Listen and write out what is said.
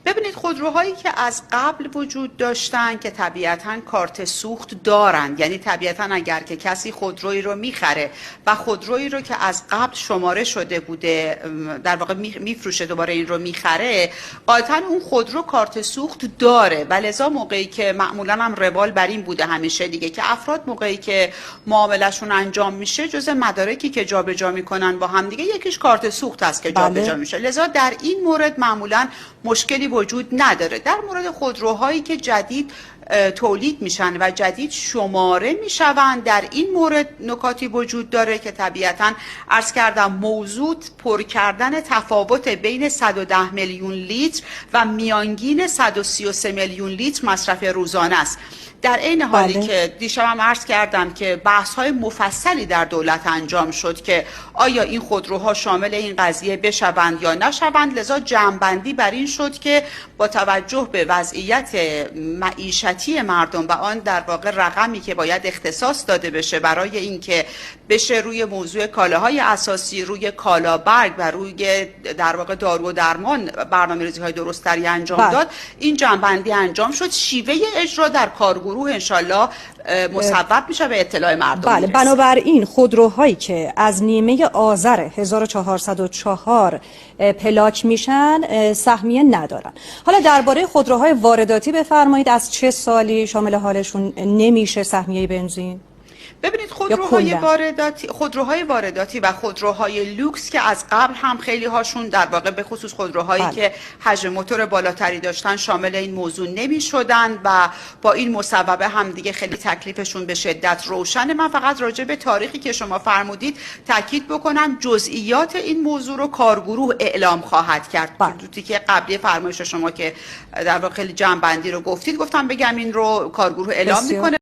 ببینید خودروهایی که از قبل وجود داشتن که طبیعتاً کارت سوخت دارند، یعنی طبیعتاً اگر که کسی خودرویی رو میخره و خودرویی رو که از قبل شماره شده بوده در واقع میفروشه دوباره این رو میخره، قاطعاً اون خودرو کارت سوخت داره و لذا موقعی که معمولاً هم روال بر این بوده همیشه دیگه که افراد موقعی که معاملهشون انجام میشه جز مدارکی که جابجا میکنن با هم دیگه یکیش کارت سوخت هست که جابجا میشه، لذا در این مورد معمولاً مشکلی وجود نداره. در مورد خودروهایی که جدید تولید میشن و جدید شماره میشوند در این مورد نکاتی وجود داره که طبیعتاً عرض کردم موضوع پر کردن تفاوت بین 110 میلیون لیتر و میانگین 133 میلیون لیتر مصرف روزانه است. در این حالی که دیشبم عرض کردم که بحث‌های مفصلی در دولت انجام شد که آیا این خودروها شامل این قضیه بشوند یا نشوند، لذا جمع‌بندی بر این شد که با توجه به وضعیت معیشتی مردم و آن در واقع رقمی که باید اختصاص داده بشه برای اینکه بشه روی موضوع کالاهای اساسی، روی کالابرگ و روی در واقع دارو و درمان برنامه‌ریزی‌های درست‌تری انجام داد، این جمع‌بندی انجام شد. شیوه اجرا در کارگروه انشالله مصوب میشه به اطلاع مردم. بله، بنابراین خودروهایی که از نیمه آذر 1404 پلاک میشن سهمیه ندارن. حالا درباره خودروهای وارداتی بفرمایید، از چه سالی شامل حالشون نمیشه سهمیه بنزین؟ ببینید خودروهای وارداتی و خودروهای لوکس که از قبل هم خیلی هاشون در واقع به خصوص خودروهایی که حجم موتور بالاتری داشتن شامل این موضوع نمی شدن و با این مصوبه هم دیگه خیلی تکلیفشون به شدت روشنه. من فقط راجع به تاریخی که شما فرمودید تاکید بکنم جزئیات این موضوع رو کارگروه اعلام خواهد کرد. تو که قبلی فرمایش شما که در واقع خیلی جمع بندی رو گفتید گفتم بگم این رو کارگروه اعلام میکنه.